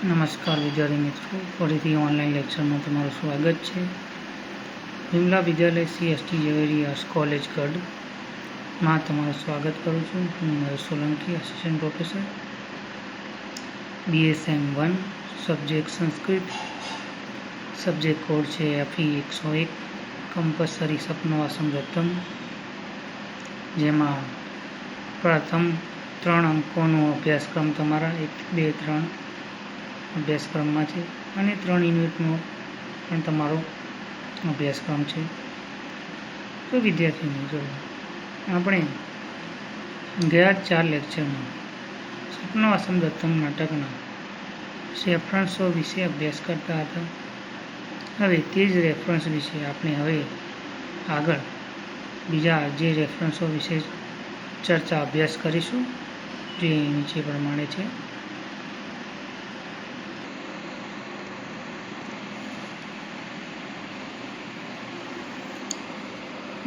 નમસ્કાર વિદ્યાર્થી મિત્રો, ફરીથી ઓનલાઈન લેક્ચરમાં તમારું સ્વાગત છે. વિમલા વિદ્યાલય CST ઝવેરી આર્ટ્સ કોલેજ ગઢમાં તમારું સ્વાગત કરું છું. હું Mahesh Solanki, assistant professor, BSM 1, subject Sanskrit. Subject code છે FE 101, કમ્પલસરી સપનો વાસંગતમ, જેમાં પ્રથમ 3 અંકોનો અભ્યાસક્રમ તમારા 1, 2, 3 અભ્યાસક્રમમાં છે અને 3 યુનિટનો પણ તમારો અભ્યાસક્રમ છે. તો વિદ્યાર્થી મિત્રો, આપણે ગયા 4 લેક્ચરમાં સપના વાસંગતમ નાટકના રેફરન્સો વિશે અભ્યાસ કરતા હતા. હવે તે જ રેફરન્સ વિશે આપણે આગળ બીજા જે રેફરન્સો વિશે અભ્યાસ કરીશું, જે નીચે પ્રમાણે છે.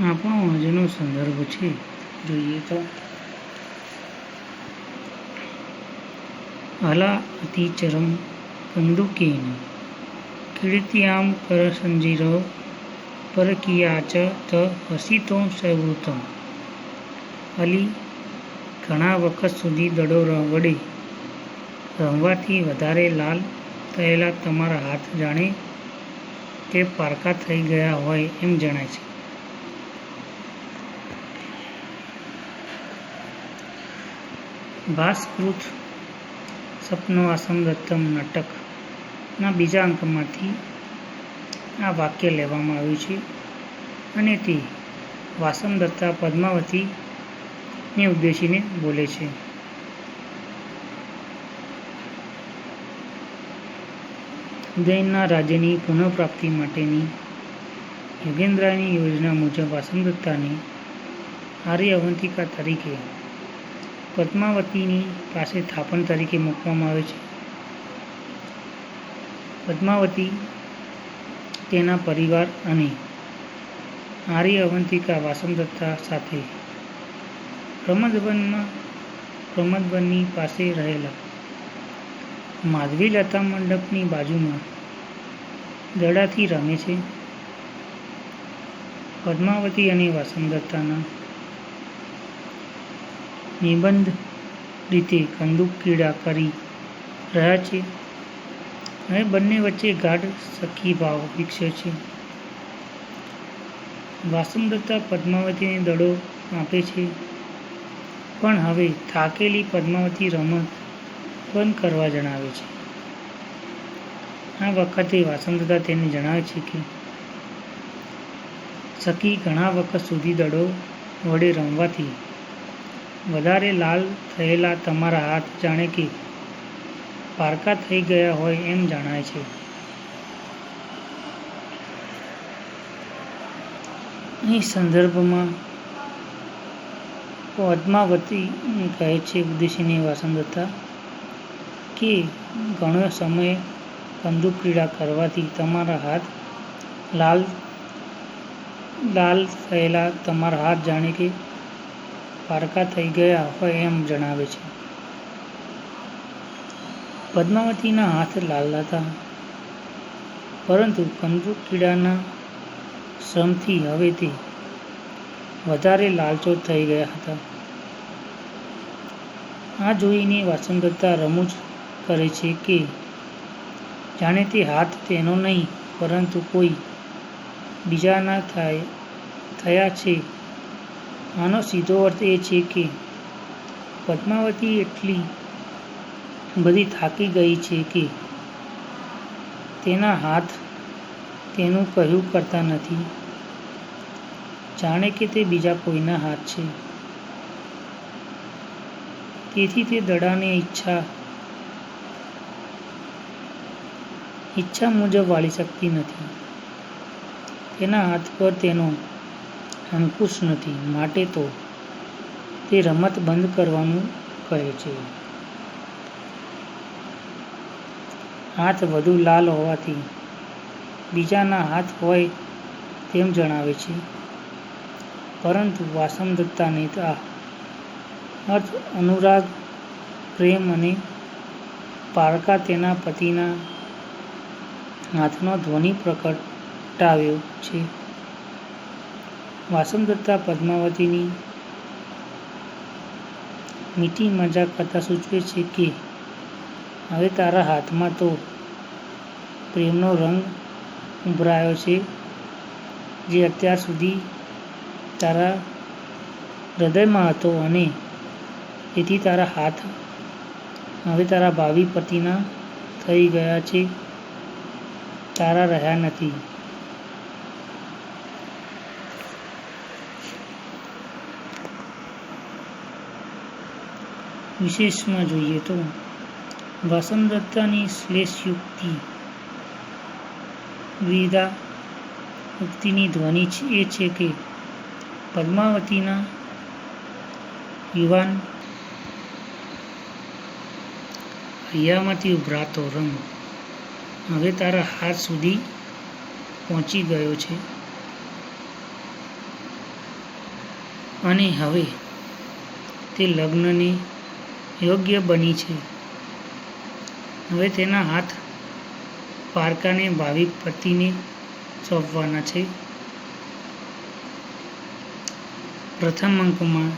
આપણો આજનો સંદર્ભ છે, જોઈએ તો અલા અતિચરમ કંદુકેન કીર્ત્યામ કરસંજીરો પરકિયાચ ત હસિતો સવૃતમ. અલી, ઘણા વખત સુધી દડો વડે રમવાથી વધારે લાલ થયેલા તમારા હાથ જાણે કે પારકા થઈ ગયા હોય એમ જણાય છે. ભાસ્કૃત સપનો વાસંગતમ નાટકના બીજા અંકમાંથી આ વાક્ય લેવામાં આવ્યું છે અને તે વાસંગતા પદ્માવતીને ઉદ્દેશીને બોલે છે. ઉદયનના રાજ્યની પુનઃપ્રાપ્તિ માટેની યોગેન્દ્રની યોજના મુજબ વાસંગતાને આર્ય અવંતિકા તરીકે પદ્માવતીની પાસે થાપણ તરીકે મૂકવામાં આવે છે. પદ્માવતી, તેના પરિવાર અને આર્ય અવંતિકા વાસંગતા સાથે પ્રમદવનની પાસે રહેલા માધવી લતા મંડપની બાજુમાં દડાથી રમે છે. પદ્માવતી અને વાસંગતાના નિબંધ રીતે કંદુક ક્રીડા કરી રહ્યા છે અને બંને વચ્ચે ગાઢ સખી ભાવ વિકસ્યો છે. વાસંગતા પદ્માવતીને દડો આપે છે, પણ હવે થાકેલી પદ્માવતી રમત બંધ કરવા જણાવે છે. આ વખતે વાસંગતા તેને જણાવે છે કે સખી, ઘણા વખત સુધી દડો વડે રમવાથી વધારે લાલ થયેલા તમારા હાથ જાણે કે પારકા થઈ ગયા હોય એમ જણાય છે. અહીં સંદર્ભમાં પદ્માવતીને કહે છે ઉદ્દેશીને વાસંગતા કે ઘણો સમય કંદુક ક્રીડા કરવાથી તમારા હાથ લાલ થયેલા તમારા હાથ જાણે કે પારકા થઈ ગયા હોય એમ જણાવે છે. પદ્માવતીના હાથ લાલ હતા, પરંતુ કંદુક ક્રીડાના શ્રમથી હવે તે વધારે લાલચોળ થઈ ગયા હતા. આ જોઈને વાસંગતા રમૂજ કરે છે કે જાણે તે હાથ તેનો નહીં પરંતુ કોઈ બીજાના થયા છે. આનો સીધો અર્થ એ છે કે પદ્માવતી એટલી બધી થાકી ગઈ છે કે તેના હાથ તેનું કહ્યું કરતા નથી, જાણે કે તે બીજા કોઈના હાથ છે. તેથી તે દડાને ઈચ્છા મુજબ વાળી શકતી નથી. તેના હાથ પર તેનો અંકુશ નથી, માટે તો તે રમત બંધ કરવાનું કહે છે. હાથ વધુ લાલ હોવાથી બીજાના હાથ હોય તેમ જણાવે છે, પરંતુ વાસંગતાને આ અર્થ અનુરાગ, પ્રેમ અને પારકા તેના પતિના હાથનો ધ્વનિ પ્રગટાવ્યો છે. વાસંદત્તા પદ્માવતીની મીઠી મજાક કરતા સૂચવે છે કે હવે તારા હાથમાં તો પ્રેમનો રંગ ઉભરાયો છે, જે અત્યાર સુધી તારા હૃદયમાં હતો, અને તેથી તારા હાથ હવે તારા ભાવિ પતિના થઈ ગયા છે, તારા રહ્યા નથી. વિશેષમાં જોઈએ તો વાસંદત્તાની શ્લેષયુક્તિ વિદા ઉક્તિની ધ્વનિ એ છે કે પદ્માવતીના યુવાન હૈયામાંથી ઉભરાતો રંગ હવે તારા હાથ સુધી પહોંચી ગયો છે, અને હવે તે લગ્નને યોગ્ય બની છે. હવે તેના હાથ પારકાને ભાવિ પતિને સોંપવાના છે. પ્રથમ અંકમાં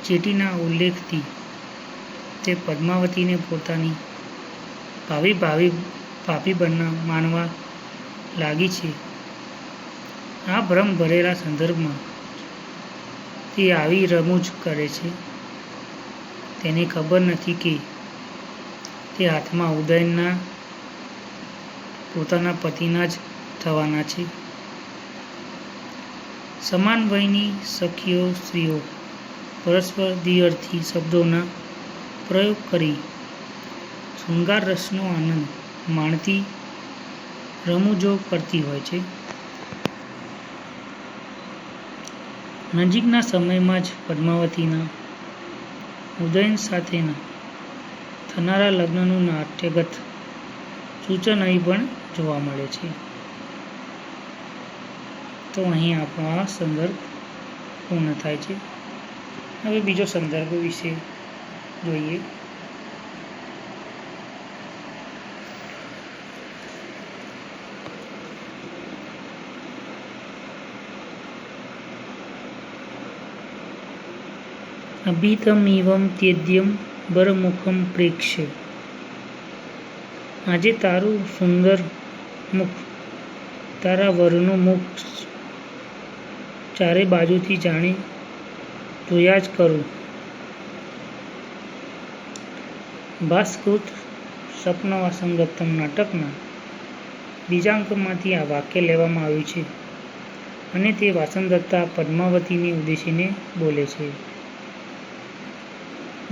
ચેટીના ઉલ્લેખથી તે પદ્માવતીને પોતાની ભાભી માનવા લાગી છે. આ ભ્રમ ભરેલા સંદર્ભમાં તે આવી રમૂજ કરે છે. તેને ખબર નથી કે તે હાથમાં ઉદયનના પોતાના પતિના જ થવાના છે. સમાન વયની સખીઓ સ્ત્રીઓ પરસ્પર દ્વિઅર્થી શબ્દોના પ્રયોગ કરી શૃંગાર રસનો આનંદ માણતી રમૂજો કરતી હોય છે. નજીકના સમયમાં જ પદ્માવતીના ઉદયન સાથેના થનારા લગ્નનું નાટ્યગત સૂચન અહીં પણ જોવા મળે છે. તો અહીં આપણો આ સંદર્ભ પૂર્ણ થાય છે. હવે બીજો સંદર્ભ વિશે જોઈએ. અભિતમિવં ત્યેદ્યં બરમુખમ પ્રેક્ષ્ય. આજે તારું સુંદર મુખ, તારા વરનું મુખ ચારે બાજુથી જાણે જોયા જ કરું. ભાસ્કૃત સ્વપ્નવાસંગતમ નાટકના બીજા અંકમાંથી આ વાક્ય લેવામાં આવ્યું છે, અને તે વાસંદત્તા પદ્માવતીને ઉદ્દેશીને બોલે છે.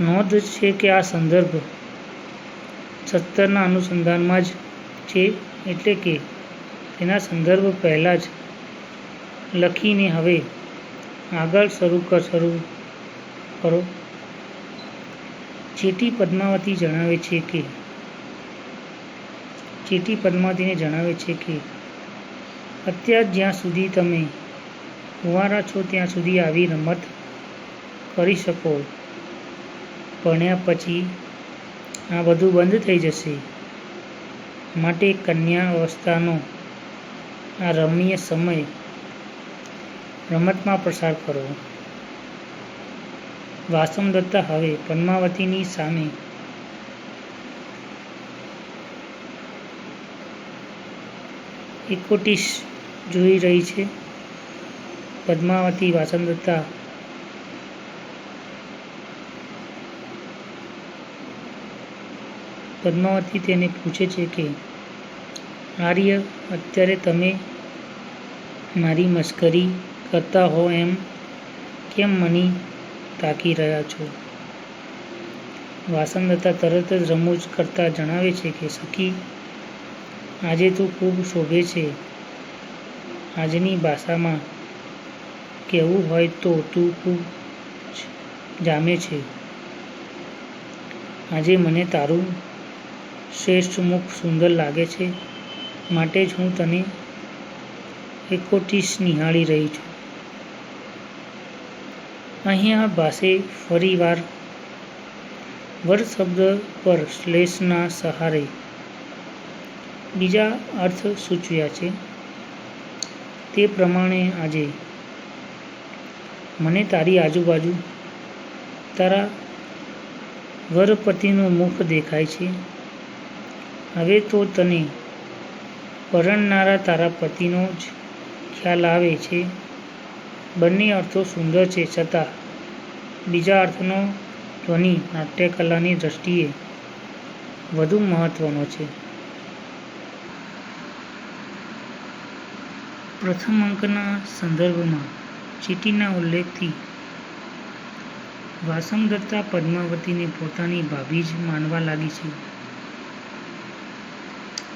નોંધ છે કે આ સંદર્ભ સત્તરના અનુસંધાનમાં જ છે, એટલે કે તેના સંદર્ભ પહેલાં જ લખીને હવે આગળ શરૂ કરો. ચેટી પદ્માવતીને જણાવે છે કે અત્યાર જ્યાં સુધી તમે કુંવારા છો ત્યાં સુધી આવી રમત કરી શકો. પરણ્યા પછી આ બધું બંધ થઈ જશે. માટે કન્યા અવસ્થાનો આ રમણીય સમય રમતમાં પસાર કરો. વાસંદત્તા હવે પદ્માવતીની સામે એકોટીસ જોઈ રહી છે. પદ્માવતી તેને પૂછે છે કે આર્ય, અત્યારે તમે મારી મશ્કરી કરતા હો એમ કેમ મને તાકી રહ્યા છો? વાસંદત્તા તરત જ રમૂજ કરતા જણાવે છે કે સખી, આજે તું ખૂબ શોભે છે. આજની ભાષામાં કહેવું હોય તો તું ખૂબ જામે છે. આજે મને તારું શ્રેષ્ઠ મુખ સુંદર લાગે છે, માટે જ હું તને એકોટીસ નિહાળી રહી છું. અહીં આ ભાષે ફરીવાર વર શબ્દ પર શ્લેષના સહારે બીજા અર્થ સૂચવ્યા છે. તે પ્રમાણે આજે મને તારી આજુબાજુ તારા વરપતિનું મુખ દેખાય છે. હવે તો તને પરણનારા તારા પતિનો જ ખ્યાલ આવે છે. બંને અર્થો સુંદર છે, છતાં બીજા અર્થનો ધ્વનિ નાટ્યકલાની દૃષ્ટિએ વધુ મહત્વનો છે. પ્રથમ અંકના સંદર્ભમાં ચીટીના ઉલ્લેખથી વાસંગદત્તા પદ્માવતીને પોતાની ભાભી જ માનવા લાગી છે.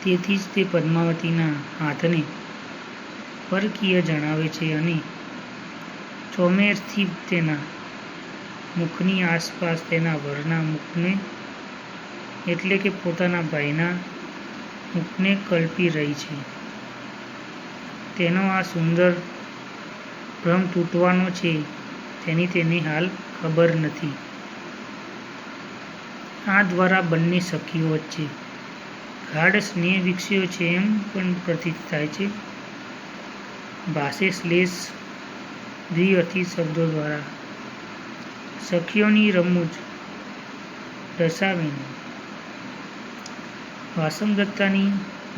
તેથી જ તે પદ્માવતીના હાથને પરકીય જણાવે છે અને ચોમેરથી તેના મુખની આસપાસ તેના વરના મુખને એટલે કે પોતાના ભાઈના મુખને કલ્પી રહી છે. તેનો આ સુંદર ભ્રમ તૂટવાનો છે તેની તેને હાલ ખબર નથી. આ દ્વારા બંને સખીઓ વચ્ચે ગાઢ સ્નેહ વિકસ્યો છે એમ પણ પ્રતીત થાય છે. ભાષે શ્લેષ દ્વિઅર્થી શબ્દો દ્વારા સખીઓની રમૂજ દર્શાવીને વાસંગદત્તાની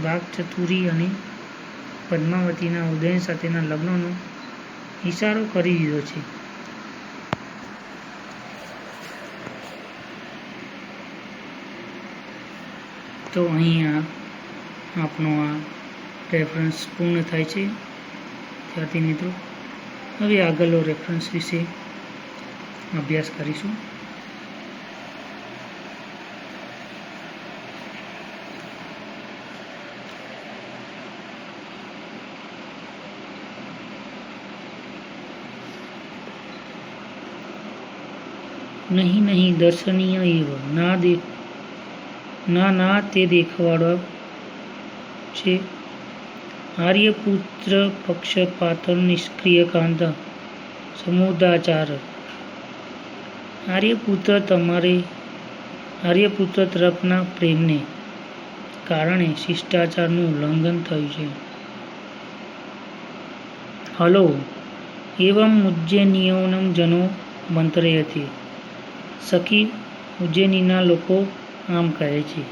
વાક્ચતુરી અને પદ્માવતીના ઉદયન સાથેના લગ્નનો ઇશારો કરી દીધો છે. તો અહીંયા આપણો આ રેફરન્સ પૂર્ણ થાય છે. ત્યારથી મિત્રો હવે આગળનો રેફરન્સ વિશે અભ્યાસ કરીશું. નહીં નહીં દર્શનીય એવ ના તે દેખવાડો છે. આર્યપુત્ર પક્ષપાતર નિષ્ક્રિયકાંત સમુદાચાર. આર્યપુત્ર તરફના પ્રેમને કારણે શિષ્ટાચારનું ઉલ્લંઘન થયું છે. હલો એવમ ઉજ્જૈનીયનમ જનો મંત્રયતે. સખી ઉજ્જૈનીના લોકો આમ કહે છે.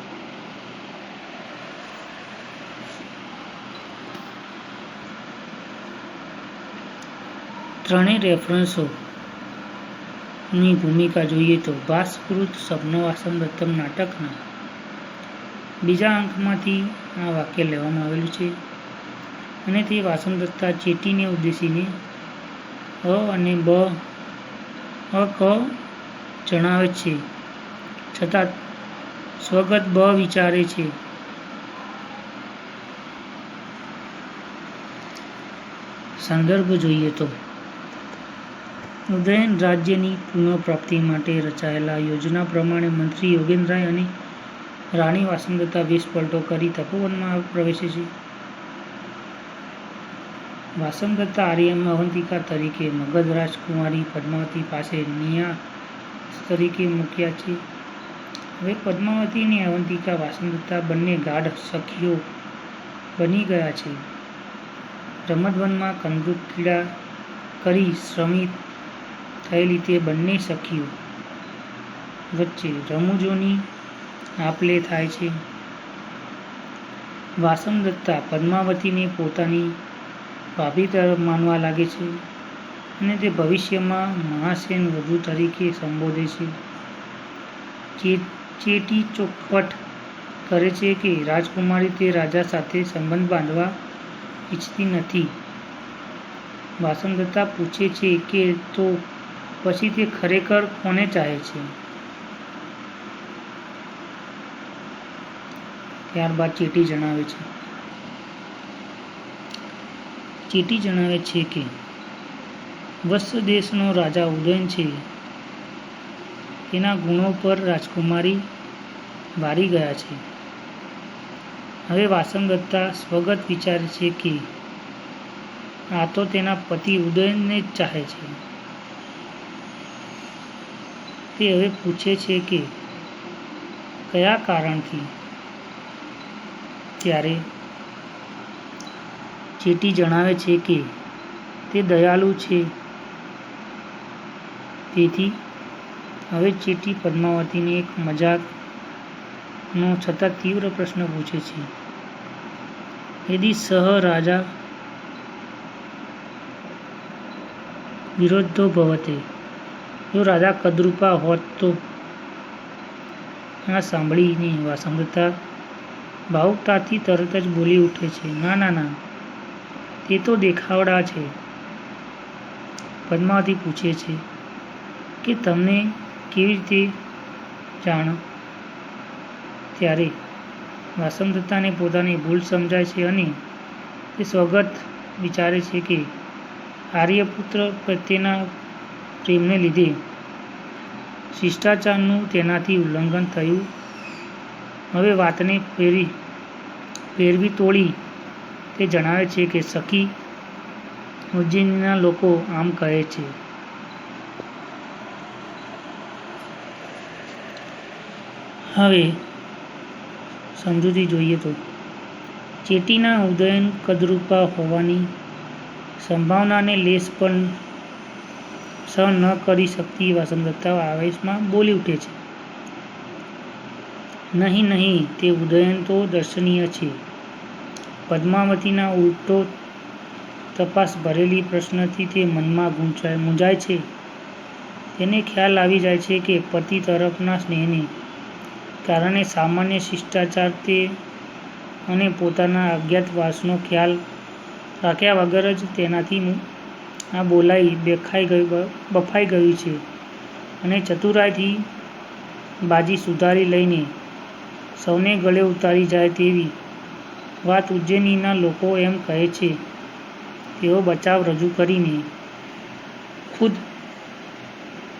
ત્રણેય રેફરન્સોની ભૂમિકા જોઈએ તો ભાસ્કૃત સપનો વાસંગદત્તમ નાટકના બીજા અંકમાંથી આ વાક્ય લેવામાં આવેલું છે અને તે વાસંગદત્તા ચેટીને ઉદ્દેશીને અ અને બ ક જણાવે છે, છતાં સ્વગત બ વિચારે છે. સંદર્ભ જોઈએ તો ઉદયન રાજ્યની પુનઃપ્રાપ્તિ માટે રચાયેલા યોજના પ્રમાણે મંત્રી યોગેન્દ્રરાય અને રાણી વાસંગદત્તા વેશ પલટો કરી તપોવનમાં પ્રવેશે છે. વાસંગદત્તા આર્યમાં અવંતિકા તરીકે મગધ રાજકુમારી પદ્માવતી પાસે નિયાસ તરીકે મૂક્યા છે. હવે પદ્માવતી અને અવંતિકા વાસંગદત્તા બંને ગાઢ સખીઓ બની ગયા છે. રમતવનમાં કંદુકીડા કરી શ્રમિત થયેલી તે બંને સખીઓ વચ્ચે રમૂજોની આપ-લે થાય છે. વાસંગદત્તા પદ્માવતીને પોતાની ભાભી તરફ માનવા લાગે છે અને તે ભવિષ્યમાં મહાસેન વધુ તરીકે સંબોધે છે. ચેટી ચોખવટ કરે છે કે રાજકુમારી તે રાજા સાથે સંબંધ બાંધવા ઈચ્છતી નથી. વાસંગદત્તા પૂછે છે કે તો પછી તે ખરેખર કોને ચાહે છે. ત્યારબાદ ચેટી જણાવે છે કે વત્સ દેશનો રાજા ઉદયન છે. તેના ગુણો પર રાજકુમારી વારી ગયા છે. હવે વાસંગદત્તા સ્વગત વિચારે છે કે આ તો તેના પતિ ઉદયનને જ ચાહે છે. તે હવે પૂછે છે કે કયા કારણથી? ત્યારે ચેટી જણાવે છે કે તે દયાળુ છે. તેથી હવે ચેટી પદ્માવતીને એક મજાકનો છતાં તીવ્ર પ્રશ્ન પૂછે છે. યદિ સહ રાજા વિરુદ્ધો ભવતે, જો રાજા કદરૂપા હોત તો? આ સાંભળીને વાસંદત્તા ભાવુકતાથી તરત જ બોલી ઉઠે છે, ના ના ના, તે તો દેખાવડા છે. પદ્માવતી પૂછે છે કે તમને કેવી રીતે જાણ? ત્યારે વાસંદત્તાને પોતાની ભૂલ સમજાય છે અને તે સ્વગત વિચારે છે કે આર્યપુત્ર પ્રત્યેના પ્રેમને લીધે શિષ્ટાચારનું તેનાથી ઉલ્લંઘન થયું. હવે વાતને ફેરવી તોડી તે જણાવે છે કે સખી, ઉજ્જૈનના લોકો આમ કહે છે. હવે સમજૂતી જોઈએ તો ચેટીના ઉદયન કદરૂપા હોવાની સંભાવનાને લેશ પણ સહન ન કરી શકતી વાસંદત્તા આવેશમાં બોલી ઉઠે છે, નહીં નહીં, તે ઉદયન તો દર્શનીય છે. પદ્માવતીના ઉલટો તપાસ ભરેલી પ્રશ્નથી તે મનમાં મૂંઝાય છે. તેને ખ્યાલ આવી જાય છે કે પતિ તરફના સ્નેહને કારણે સામાન્ય શિષ્ટાચાર તે અને પોતાના અજ્ઞાતવાસનો ખ્યાલ રાખ્યા વગર જ તેનાથી આ બોલાઈ બફાઈ ગયું છે અને ચતુરાઈથી બાજી સુધારી લઈને સૌને ગળે ઉતારી જાય તેવી વાત ઉજ્જૈનીના લોકો એમ કહે છે. તેઓ બચાવ રજૂ કરીને ખુદ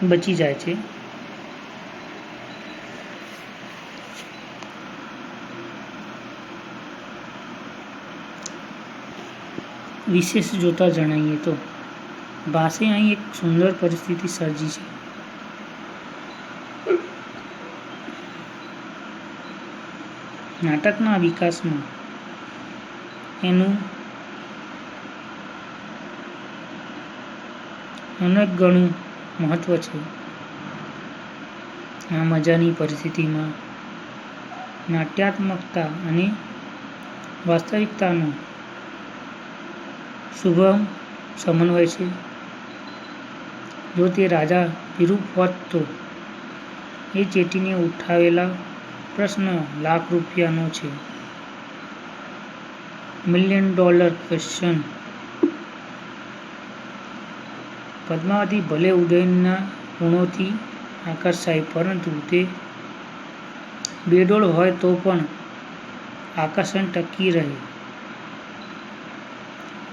બચી જાય છે. વિશેષ જોતા જણાવીએ તો ભાસે અહીં એક સુંદર પરિસ્થિતિ સર્જી છે. નાટકના વિકાસમાં એનું અનેક ગણું મહત્વ છે. આ મજાની પરિસ્થિતિમાં નાટ્યાત્મકતા અને વાસ્તવિકતાનો શુભ સમન્વય છે. જો તે રાજા વિરૂપ હોત તો એ ચેટીને ઉઠાવેલા પ્રશ્ન લાખ રૂપિયાનો છે. $1 million ક્વેશ્ચન. પદ્માવતી ભલે ઉદયનના ગુણોથી આકર્ષાય, પરંતુ તે બેડોળ હોય તો પણ આકર્ષણ ટકી રહે.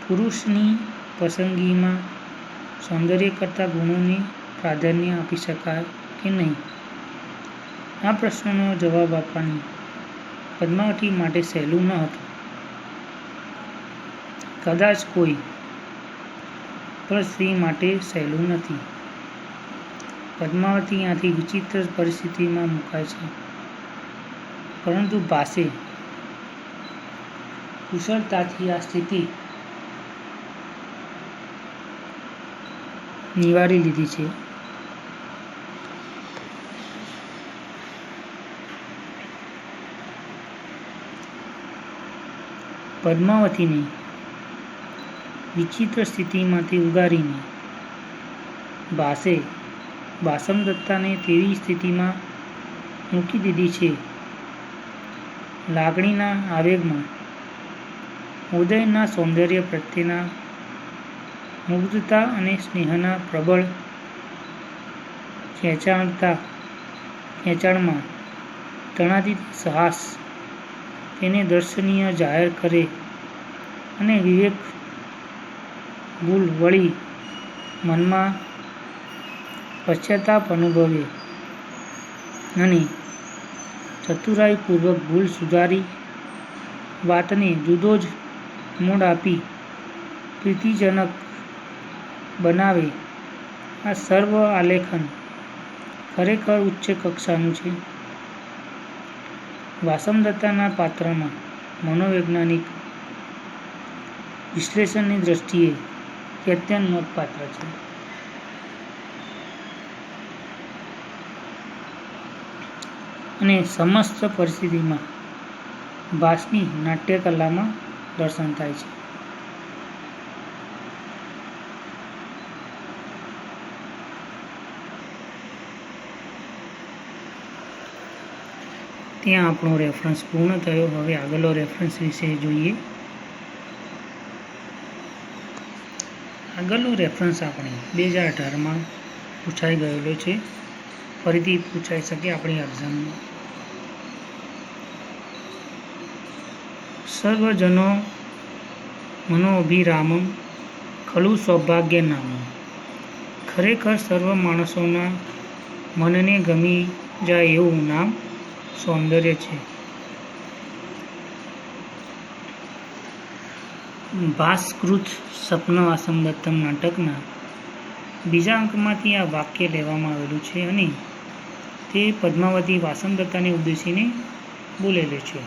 પુરુષની પસંદગીમાં સૌંદર્ય કરતાં ગુણોને પ્રાધાન્ય આપી શકાય કે નહીં? આ પ્રશ્નનો જવાબ આપવાની પદ્માવતી માટે સહેલું ન હતું. કદાચ કોઈ પણ સ્ત્રી માટે સહેલું નથી. પદ્માવતી આથી વિચિત્ર પરિસ્થિતિમાં મુકાય છે, પરંતુ ભાસે કુશળતાથી આ સ્થિતિ નિવારી લીધી છે. પદ્માવતીને વિચિત્ર સ્થિતિમાંથી ઉગારીને ભાસે વાસંદત્તાને તેવી સ્થિતિમાં મૂકી દીધી છે. લાગણીના આવેગમાં ઉદયનના સૌંદર્ય પ્રત્યેના મુગ્ધતા અને સ્નેહના પ્રબળ ખેંચાણમાં તણાતી સાહસ તેને દર્શનીય જાહેર કરે અને વિવેક ભૂલ વળી મનમાં પશ્ચાતાપ અનુભવે અને ચતુરાઈપૂર્વક ભૂલ સુધારી વાતને જુદો જ મોડ આપી પ્રીતિજનક બનાવે. આ સર્વ આલેખન ખરેખર ઉચ્ચ કક્ષાનું છે. વાસમદત્તાના પાત્રમાં મનોવૈજ્ઞાનિક વિશ્લેષણની દ્રષ્ટિએ તે અત્યંત નોંધપાત્ર છે. અને સમસ્ત પરિસ્થિતિમાં ભાસની નાટ્યકલામાં દર્શન થાય છે. ત્યાં આપણો રેફરન્સ પૂર્ણ થયો. હવે આગળનો રેફરન્સ વિશે જોઈએ. આગળનો રેફરન્સ આપણે 2018માં પૂછાઈ ગયેલો છે. ફરીથી પૂછાઈ શકે આપણી એક્ઝામમાં. સર્વજનો મનોઅભિરામં ખલુ સૌભાગ્ય નામં. ખરેખર સર્વ માણસોના મનને ગમી જાય એવું નામ સૌંદર્ય છે. ભાસકૃત સ્વપ્ન વાસમદત્તમ નાટકના બીજા અંકમાંથી આ વાક્ય લેવામાં આવેલું છે અને તે પદ્માવતી વાસમદત્તાને ઉદ્દેશીને બોલેલું છે.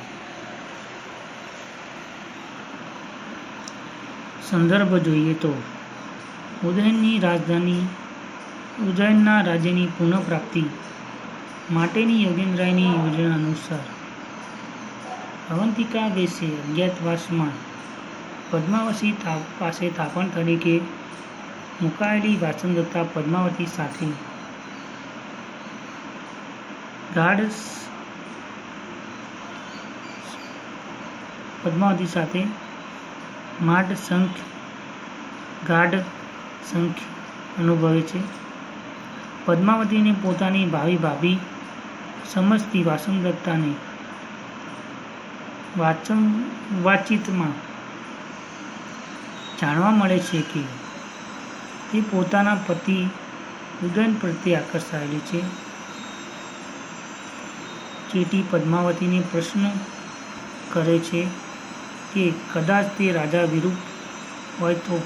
સંદર્ભ જોઈએ તો ઉજ્જૈનના રાજ્યની પુનઃપ્રાપ્તિ માટેની યોગેન્દ્રરાયની યોજના અનુસાર અવંતિકા દેશે અજ્ઞાતવાસમાં પદ્માવતી પાસે થાપણ તરીકે મુકાયેલી વાસમદત્તા પદ્માવતી સાથે ગાઢ સંખ્ય અનુભવે છે. પદ્માવતીને પોતાની ભાવિ ભાભી સમજતી વાસમદત્તાને વાતચીતમાં જાણવા મળે છે કે તે પોતાના પતિ ઉદયન પ્રત્યે આકર્ષાયેલી છે. જેથી પદ્માવતીને પ્રશ્ન કરે છે કે કદાચ તે રાજા વિરુદ્ધ હોય તો.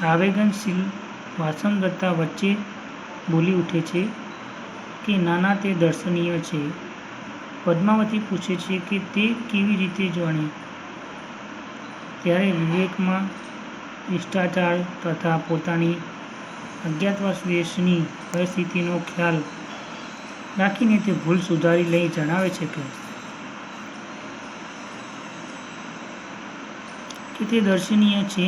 આવેગનશીલ વાસમદત્તા વચ્ચે બોલી ઉઠે છે કે નાના, તે દર્શનીય છે. પદ્માવતી પૂછે છે કે તે કેવી રીતે જાણે. ત્યારે વિવેકમાં ભ્રષ્ટાચાર તથા પોતાની અજ્ઞાતવાસ દેશની પરિસ્થિતિનો ખ્યાલ રાખીને તે ભૂલ સુધારી લઈ જણાવે છે કે તે દર્શનીય છે.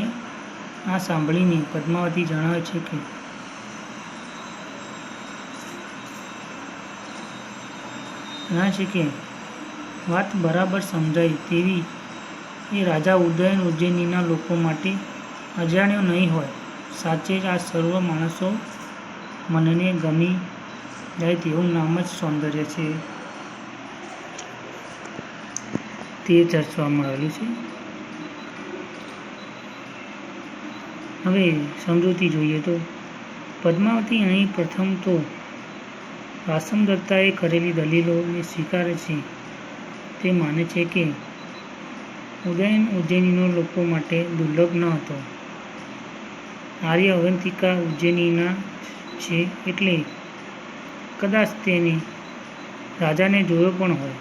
આ સાંભળીને પદ્માવતી જણાવે છે કે વાત બરાબર સમજાય તેવી એ રાજા ઉજ્જૈનીના લોકો માટે અજાણ્યો નહીં હોય. સાચે જ આ સર્વ માણસો મનને ગમી જાય તેવું નામ જ સૌંદર્ય છે. તે ચર્ચવામાં આવેલું છે. હવે સમજૂતી જોઈએ તો પદ્માવતી અહીં પ્રથમ તો વાસમદત્તાએ કરેલી દલીલોને સ્વીકારે છે. તે માને છે કે ઉજ્જૈનીનો લોકો માટે દુર્લભ ન હતો. આર્ય અવંતિકા ઉજ્જૈનીના છે એટલે કદાચ તેને રાજાને જોયો પણ હોય.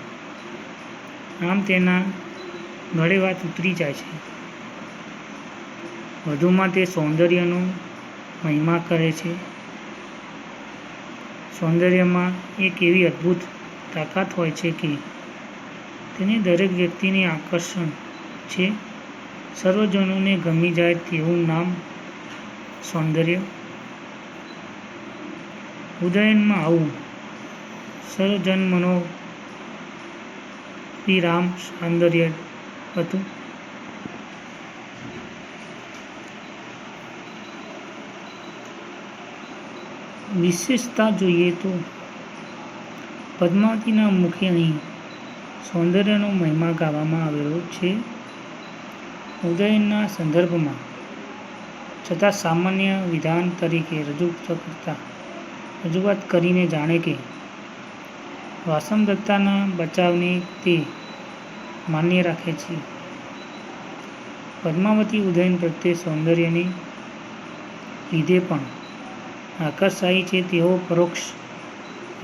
આમ તેના ગળે વાત ઉતરી જાય છે. વધુમાં તે સૌંદર્યનો મહિમા કરે છે. સૌંદર્યમાં એક એવી અદ્ભુત તાકાત હોય છે કે તેને દરેક વ્યક્તિને આકર્ષણ છે. સર્વજનોને ગમી જાય તેવું નામ સૌંદર્ય. ઉદયનમાં આવું સર્વજન મનોવિરામ સૌંદર્ય હતું. વિશેષતા જોઈએ તો પદ્માવતીના મુખે અહીં સૌંદર્યનો મહિમા ગાવામાં આવેલો છે. ઉદયનના સંદર્ભમાં છતાં સામાન્ય વિધાન તરીકે રજૂઆત કરીને જાણે કે વાસમદત્તાના બચાવને તે માન્ય રાખે છે. પદ્માવતી ઉદયન પ્રત્યે સૌંદર્યને લીધે પણ આકર્ષાય છે તેવો પરોક્ષ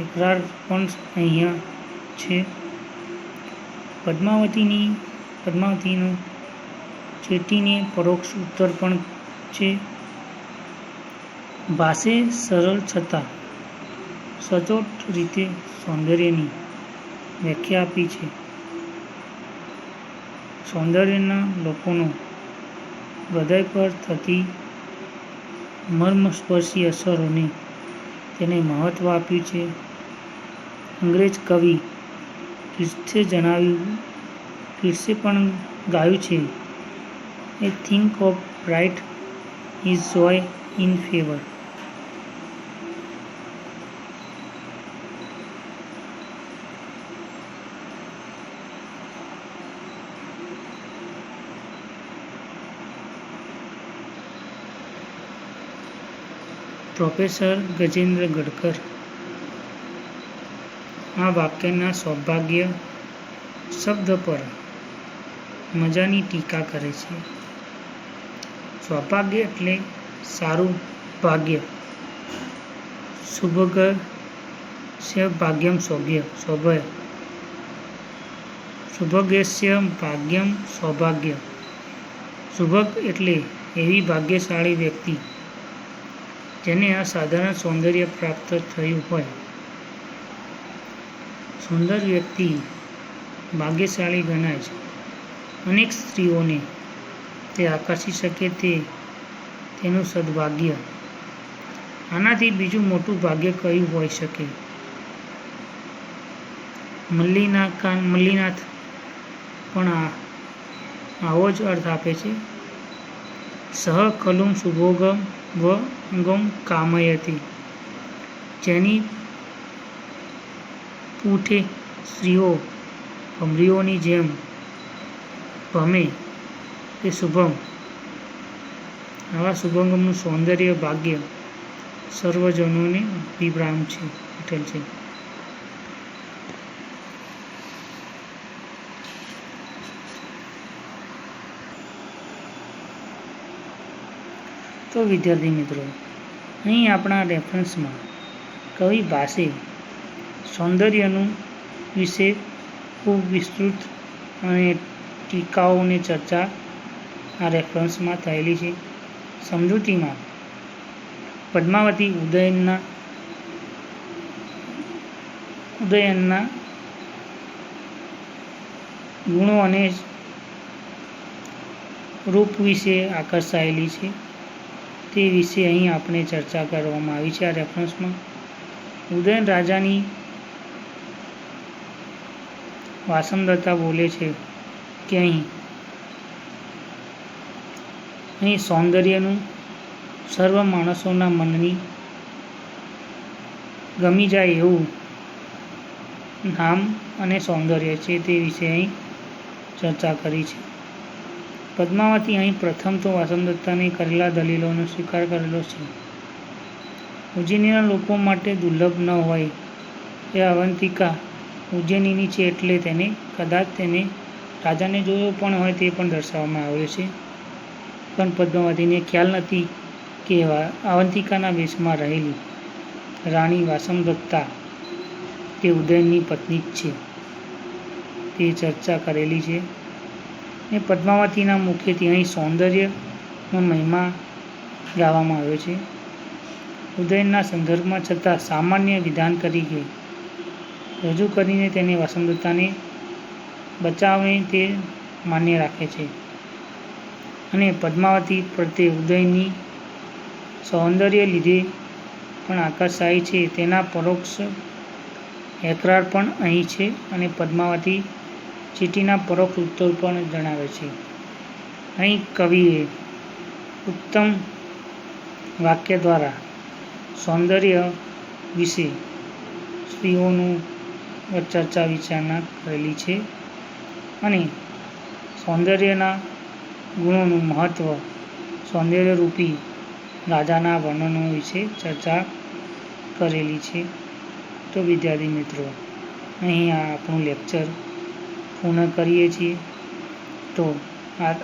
ઇકરાર પણ અહીંયા છે. પદ્માવતીનો ચેટીને પરોક્ષ ઉત્તર પણ છે. ભાસે સરળ છતાં સચોટ રીતે સૌંદર્યની વ્યાખ્યા આપી છે. સૌંદર્યના લોકોનો હૃદય પર થતી મર્મસ્પર્શી અસરોને તેને મહત્વ આપ્યું છે. અંગ્રેજ કવિ કીટ્સે પણ ગાયું છે, a thing of bright is joy in favour. Professor Gajendra Gadkar આ વાક્યના સૌભાગ્ય શબ્દ પર મજાની ટીકા કરે છે. સૌભાગ્ય એટલે સારું ભાગ્ય. શુભગસ્ય ભાગ્યમ સૌભય. શુભગસ્ય ભાગ્યમ સૌભાગ્ય. શુભગ એટલે એવી ભાગ્યશાળી વ્યક્તિ જેને અસાધારણ સૌંદર્ય પ્રાપ્ત થયું હોય. સુંદર વ્યક્તિ ભાગ્યશાળી ગણાય છે. અનેક સ્ત્રીઓને તે આકર્ષી શકે તે તેનું સદભાગ્ય. આનાથી બીજું મોટું ભાગ્ય કયું હોઈ શકે? મલ્લીનાથ પણ આવો જ અર્થ આપે છે. સહ ખલું શુભોગમ વગમ કામયતિ. જેની પૂઠે સ્ત્રીઓ ભમરીઓની જેમ ભમે તે શુભમ. આવા શુભંગમનું સૌંદર્ય ભાગ્ય સર્વજનોને અભિપ્રામ છે. તો વિદ્યાર્થી મિત્રો, અહીં આપણા રેફરન્સમાં કવિ ભાસે સૌંદર્યનું વિશે ખૂબ વિસ્તૃત અને ટીકાઓની ચર્ચા આ રેફરન્સમાં થયેલી છે. સમજૂતીમાં પદ્માવતી ઉદયનના ગુણો અને રૂપ વિશે આકર્ષાયેલી છે. તે વિશે અહીં આપણે ચર્ચા કરવામાં આવી છે. આ રેફરન્સમાં ઉદયન રાજાની વાસમદત્તા બોલે છે કે અહીં સૌંદર્યનું સર્વ માણસોના મનની ગમી જાય એવું નામ અને સૌંદર્ય છે. તે વિશે અહીં ચર્ચા કરી છે. પદ્માવતી અહીં પ્રથમ તો વાસમદત્તાને કરેલા દલીલોનો સ્વીકાર કરેલો છે. ઉજ્જૈનીના લોકો માટે દુર્લભ ન હોય એ અવંતિકા ઉજ્જૈનીની છે એટલે તેને કદાચ તેને રાજાને જોયો પણ હોય તે પણ દર્શાવવામાં આવ્યો છે. પણ પદ્માવતીને ખ્યાલ નથી કે અવંતિકાના વેશમાં રહેલી રાણી વાસમદત્તા તે ઉદયનની પત્ની જ છે. તે ચર્ચા કરેલી છે. ને પદ્માવતીના મુખેથી અહીં સૌંદર્યનો મહિમા ગાવામાં આવ્યો છે. ઉદયનના સંદર્ભમાં છતાં સામાન્ય વિધાન તરીકે રજૂ કરીને તેને વાસમદત્તાને બચાવને તે માન્ય રાખે છે. અને પદ્માવતી પ્રત્યે ઉદયનની સૌંદર્ય લીધે પણ આકર્ષાય છે તેના પરોક્ષ એકરાર પણ અહીં છે. અને પદ્માવતી ચીટીના પરોક્ષ ઉત્તર પણ જણાવે છે. અહીં કવિએ ઉત્તમ વાક્ય દ્વારા સૌંદર્ય વિશે સ્ત્રીઓનું ચર્ચા વિચારણા કરેલી છે અને સૌંદર્યના ગુણોનું મહત્ત્વ સૌંદર્યરૂપી રાજાના વર્ણનો વિશે ચર્ચા કરેલી છે. તો વિદ્યાર્થી મિત્રો, અહીં આપણું લેક્ચર પૂર્ણ કરીએ છીએ. તો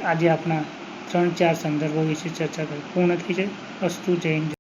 આજે આપણા 3-4 સંદર્ભો વિશે ચર્ચા કરી પૂર્ણ થઈ છે. અસ્તુ. જય હિન્દ.